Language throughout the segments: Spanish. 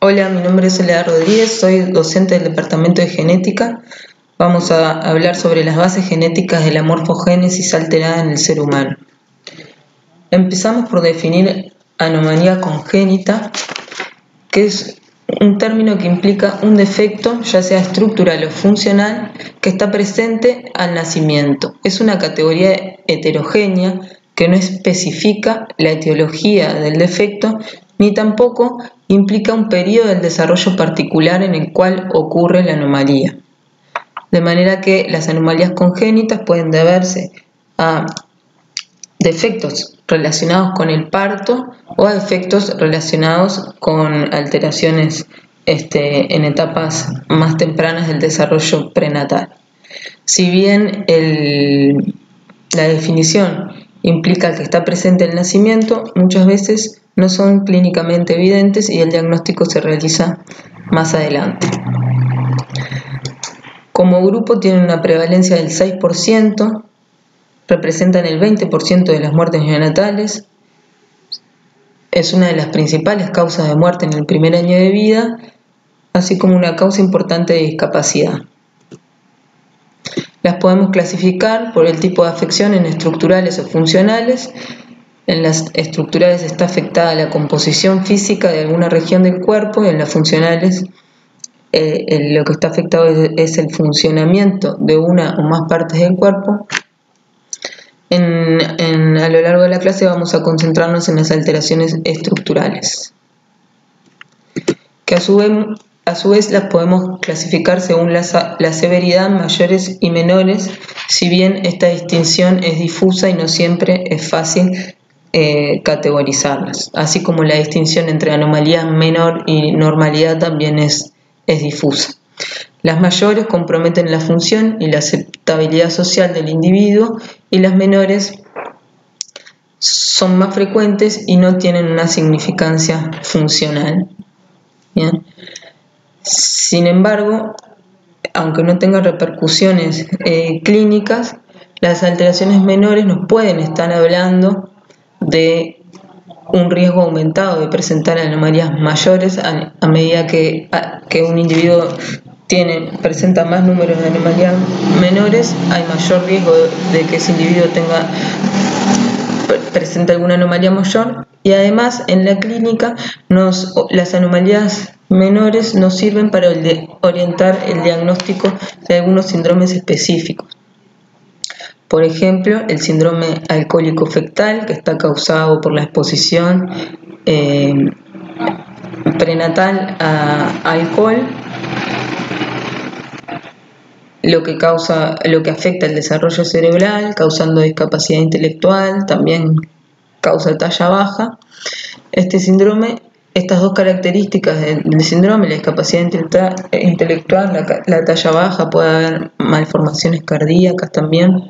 Hola, mi nombre es Soledad Rodríguez, soy docente del Departamento de Genética. Vamos a hablar sobre las bases genéticas de la morfogénesis alterada en el ser humano. Empezamos por definir anomalía congénita, que es un término que implica un defecto, ya sea estructural o funcional, que está presente al nacimiento. Es una categoría heterogénea que no especifica la etiología del defecto ni tampoco implica un periodo del desarrollo particular en el cual ocurre la anomalía. De manera que las anomalías congénitas pueden deberse a defectos relacionados con el parto o a defectos relacionados con alteraciones en etapas más tempranas del desarrollo prenatal. Si bien la definición implica que está presente el nacimiento, muchas veces no son clínicamente evidentes y el diagnóstico se realiza más adelante. Como grupo tienen una prevalencia del 6%, representan el 20% de las muertes neonatales, es una de las principales causas de muerte en el primer año de vida, así como una causa importante de discapacidad. Las podemos clasificar por el tipo de afección en estructurales o funcionales. En las estructurales está afectada la composición física de alguna región del cuerpo y en las funcionales lo que está afectado es el funcionamiento de una o más partes del cuerpo. A lo largo de la clase vamos a concentrarnos en las alteraciones estructurales, que a su vez las podemos clasificar según la severidad, mayores y menores, si bien esta distinción es difusa y no siempre es fácil categorizarlas, así como la distinción entre anomalía menor y normalidad también es difusa. Las mayores comprometen la función y la aceptabilidad social del individuo y las menores son más frecuentes y no tienen una significancia funcional. Bien. Sin embargo, aunque no tengan repercusiones clínicas, las alteraciones menores nos pueden estar hablando de un riesgo aumentado de presentar anomalías mayores a medida que un individuo presenta más número de anomalías menores, hay mayor riesgo de que ese individuo presente alguna anomalía mayor, y además en la clínica las anomalías menores nos sirven para orientar el diagnóstico de algunos síndromes específicos. Por ejemplo, el síndrome alcohólico fetal, que está causado por la exposición prenatal a alcohol, lo que afecta el desarrollo cerebral, causando discapacidad intelectual, también causa talla baja. Este síndrome, estas dos características del síndrome, la discapacidad intelectual, la talla baja, puede haber malformaciones cardíacas también,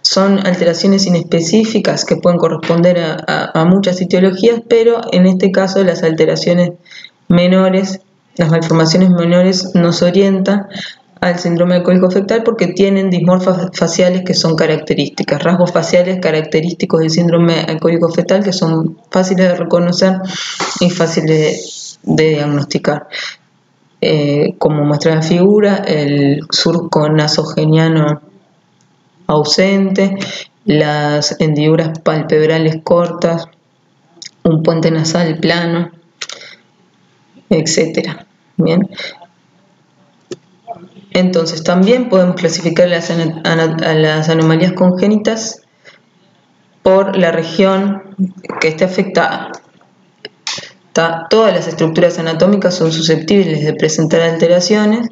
son alteraciones inespecíficas que pueden corresponder a muchas etiologías, pero en este caso las alteraciones menores, las malformaciones menores nos orientan al síndrome alcohólico fetal porque tienen dismorfias faciales que son características, rasgos faciales característicos del síndrome alcohólico fetal que son fáciles de reconocer y fáciles de diagnosticar. Como muestra la figura, el surco nasogeniano ausente, las hendiduras palpebrales cortas, un puente nasal plano, etc. Bien. Entonces, también podemos clasificar a las anomalías congénitas por la región que esté afectada. Todas las estructuras anatómicas son susceptibles de presentar alteraciones.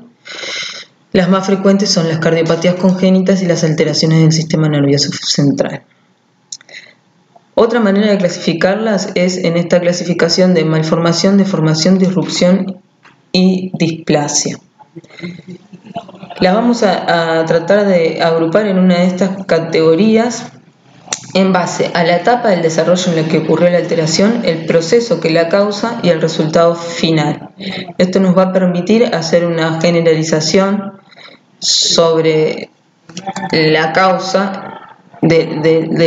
Las más frecuentes son las cardiopatías congénitas y las alteraciones del sistema nervioso central. Otra manera de clasificarlas es en esta clasificación de malformación, deformación, disrupción y displasia. Las vamos a tratar de agrupar en una de estas categorías en base a la etapa del desarrollo en la que ocurrió la alteración, el proceso que la causa y el resultado final. Esto nos va a permitir hacer una generalización sobre la causa de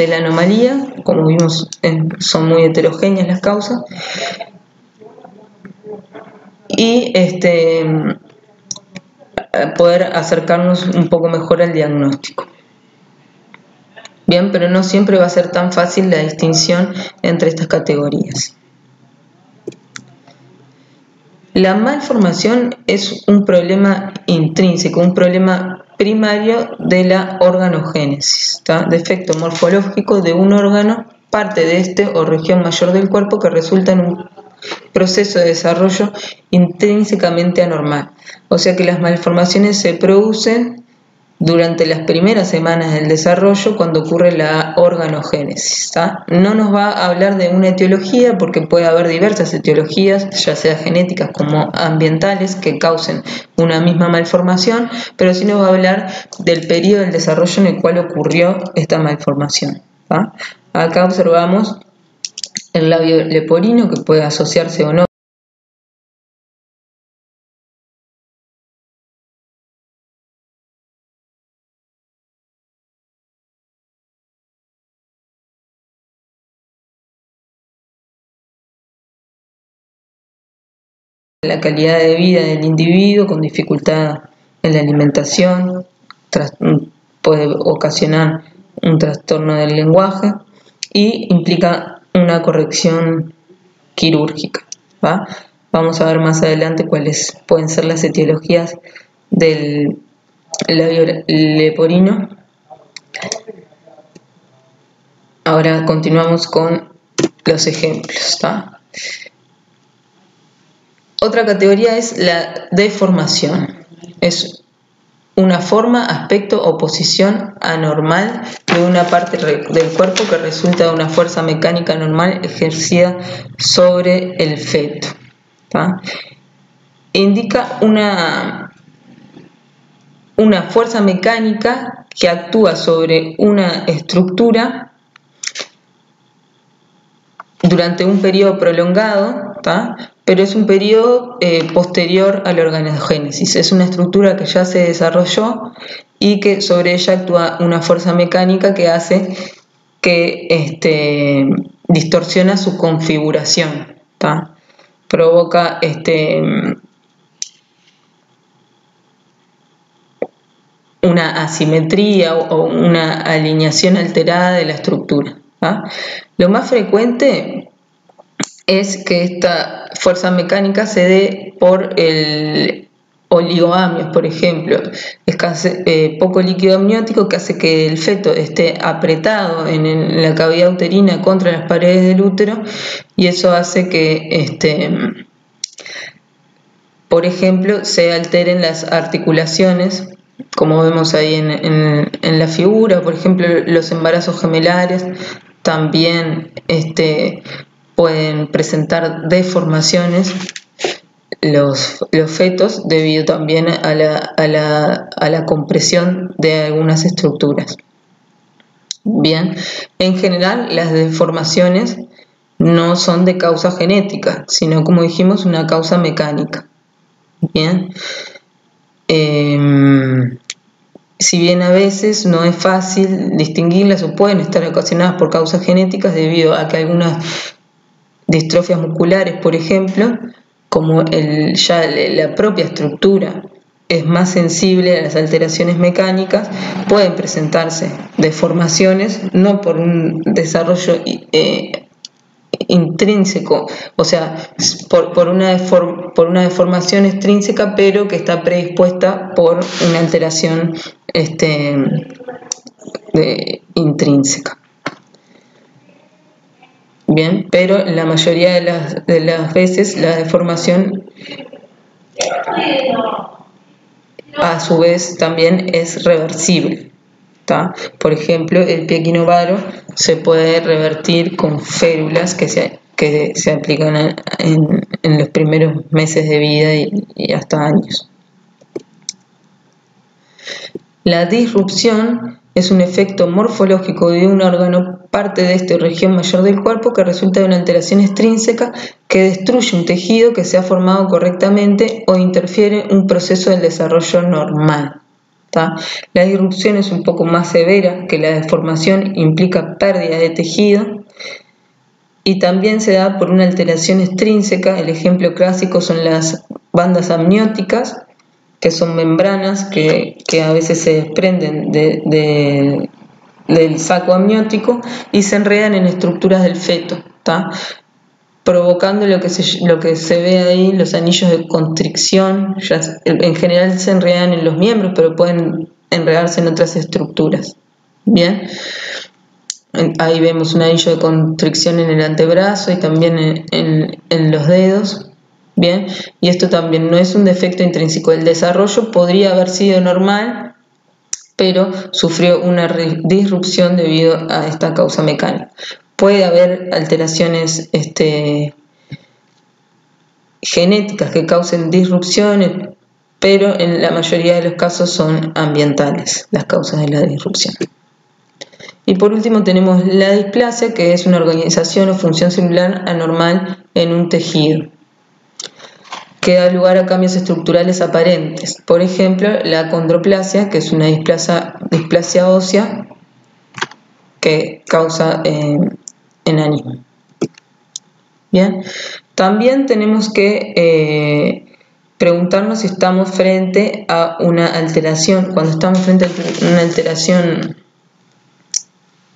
la anomalía. Como vimos, son muy heterogéneas las causas, y poder acercarnos un poco mejor al diagnóstico. Bien, pero no siempre va a ser tan fácil la distinción entre estas categorías. La malformación es un problema intrínseco, un problema primario de la organogénesis, defecto morfológico de un órgano, parte de este o región mayor del cuerpo que resulta en un proceso de desarrollo intrínsecamente anormal. O sea que las malformaciones se producen durante las primeras semanas del desarrollo cuando ocurre la organogénesis. No nos va a hablar de una etiología porque puede haber diversas etiologías, ya sea genéticas como ambientales, que causen una misma malformación, pero sí nos va a hablar del periodo del desarrollo en el cual ocurrió esta malformación. Acá observamos el labio leporino, que puede asociarse o no la calidad de vida del individuo, con dificultad en la alimentación, puede ocasionar un trastorno del lenguaje y implica una corrección quirúrgica. Vamos a ver más adelante cuáles pueden ser las etiologías del labio leporino. Ahora continuamos con los ejemplos. Otra categoría es la deformación. Es una forma, aspecto o posición anormal de una parte del cuerpo que resulta de una fuerza mecánica normal ejercida sobre el feto. Indica una fuerza mecánica que actúa sobre una estructura durante un periodo prolongado, pero es un periodo posterior a la organogénesis. Es una estructura que ya se desarrolló y que sobre ella actúa una fuerza mecánica que hace que distorsiona su configuración, provoca una asimetría o una alineación alterada de la estructura. Lo más frecuente es que esta fuerza mecánica se dé por el oligoamnios, por ejemplo. Es poco líquido amniótico que hace que el feto esté apretado en la cavidad uterina contra las paredes del útero, y eso hace que, por ejemplo, se alteren las articulaciones, como vemos ahí en la figura. Por ejemplo, los embarazos gemelares también pueden presentar deformaciones los fetos debido también a la compresión de algunas estructuras. Bien, en general las deformaciones no son de causa genética, sino, como dijimos, una causa mecánica. Bien, si bien a veces no es fácil distinguirlas o pueden estar ocasionadas por causas genéticas debido a que algunas distrofias musculares, por ejemplo, como ya la propia estructura es más sensible a las alteraciones mecánicas, pueden presentarse deformaciones, no por un desarrollo intrínseco, o sea, por una deformación extrínseca, pero que está predispuesta por una alteración intrínseca. Bien, pero la mayoría de las veces la deformación a su vez también es reversible. Por ejemplo, el pie equinovaro se puede revertir con férulas que se aplican en los primeros meses de vida y hasta años. La disrupción es un efecto morfológico de un órgano, parte de esta región mayor del cuerpo, que resulta de una alteración extrínseca que destruye un tejido que se ha formado correctamente o interfiere en un proceso del desarrollo normal. La disrupción es un poco más severa que la deformación, implica pérdida de tejido y también se da por una alteración extrínseca. El ejemplo clásico son las bandas amnióticas, que son membranas que a veces se desprenden del saco amniótico y se enredan en estructuras del feto, ¿tá? Provocando lo que se ve ahí, los anillos de constricción. En general se enredan en los miembros, pero pueden enredarse en otras estructuras. Bien, ahí vemos un anillo de constricción en el antebrazo y también en los dedos. Bien, y esto también no es un defecto intrínseco. El desarrollo podría haber sido normal, pero sufrió una disrupción debido a esta causa mecánica. Puede haber alteraciones genéticas que causen disrupciones, pero en la mayoría de los casos son ambientales las causas de la disrupción. Y por último tenemos la displasia, que es una organización o función celular anormal en un tejido, que da lugar a cambios estructurales aparentes. Por ejemplo, la acondroplasia, que es una displasia ósea que causa enanismo. Bien, también tenemos que preguntarnos si estamos frente a una alteración. Cuando estamos frente a una alteración,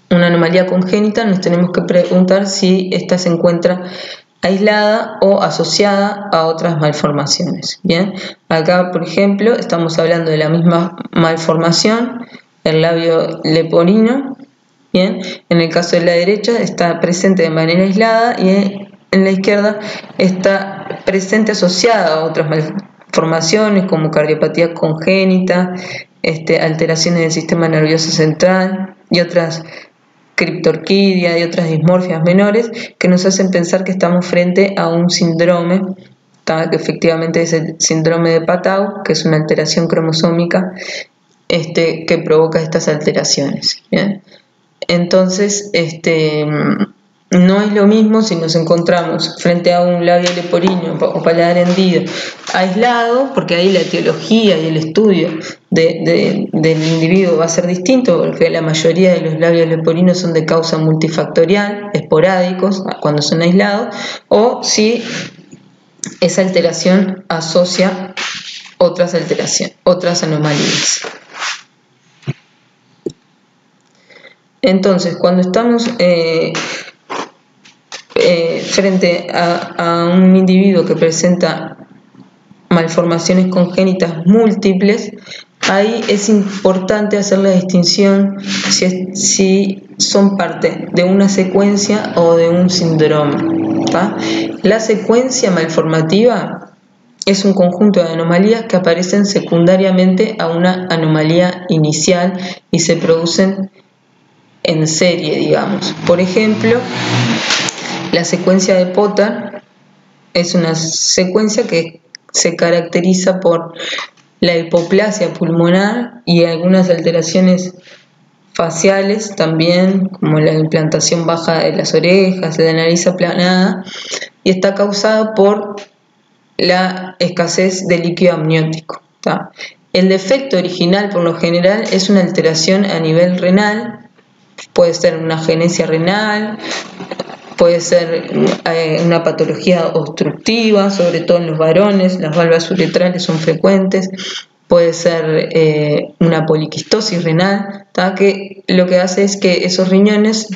una anomalía congénita, nos tenemos que preguntar si esta se encuentra aislada o asociada a otras malformaciones. Bien, acá por ejemplo estamos hablando de la misma malformación, el labio leporino. Bien, en el caso de la derecha está presente de manera aislada y en la izquierda está presente asociada a otras malformaciones como cardiopatía congénita, alteraciones del sistema nervioso central y otras criptorquidia y otras dismorfias menores que nos hacen pensar que estamos frente a un síndrome, que efectivamente es el síndrome de Patau, que es una alteración cromosómica que provoca estas alteraciones. ¿Bien? Entonces, no es lo mismo si nos encontramos frente a un labio leporino o paladar hendido aislado, porque ahí la etiología y el estudio del individuo va a ser distinto, porque la mayoría de los labios leporinos son de causa multifactorial, esporádicos, cuando son aislados, o si esa alteración asocia otras alteraciones, otras anomalías. Entonces, cuando estamos frente a un individuo que presenta malformaciones congénitas múltiples, ahí es importante hacer la distinción si son parte de una secuencia o de un síndrome. La secuencia malformativa es un conjunto de anomalías que aparecen secundariamente a una anomalía inicial y se producen en serie, digamos. Por ejemplo, la secuencia de Potter es una secuencia que se caracteriza por la hipoplasia pulmonar y algunas alteraciones faciales también, como la implantación baja de las orejas, de la nariz aplanada, y está causada por la escasez de líquido amniótico. El defecto original, por lo general, es una alteración a nivel renal. Puede ser una agenesia renal, puede ser una patología obstructiva, sobre todo en los varones, las válvulas uretrales son frecuentes, puede ser una poliquistosis renal, que lo que hace es que esos riñones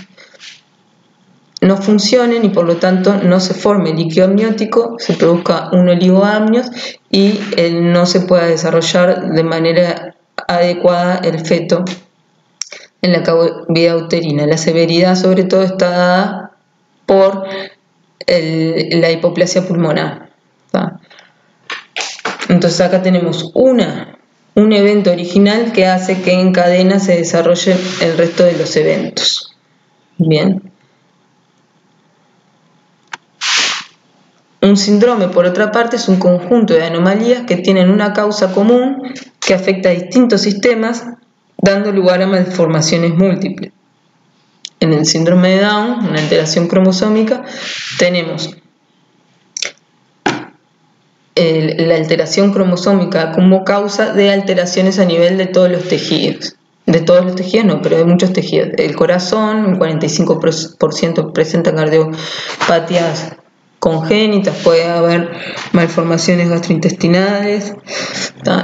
no funcionen y por lo tanto no se forme líquido amniótico, se produzca un oligoamnios y no se pueda desarrollar de manera adecuada el feto en la cavidad uterina. La severidad sobre todo está dada por la hipoplasia pulmonar. Entonces acá tenemos un evento original que hace que en cadena se desarrolle el resto de los eventos. Bien. Un síndrome, por otra parte, es un conjunto de anomalías que tienen una causa común que afecta a distintos sistemas, dando lugar a malformaciones múltiples. En el síndrome de Down, una alteración cromosómica, tenemos la alteración cromosómica como causa de alteraciones a nivel de todos los tejidos. De todos los tejidos no, pero hay muchos tejidos. El corazón, un 45% presenta cardiopatías congénitas, puede haber malformaciones gastrointestinales,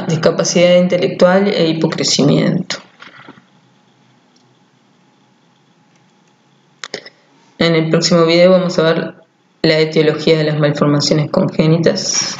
discapacidad intelectual e hipocrecimiento. En el próximo video vamos a ver la etiología de las malformaciones congénitas.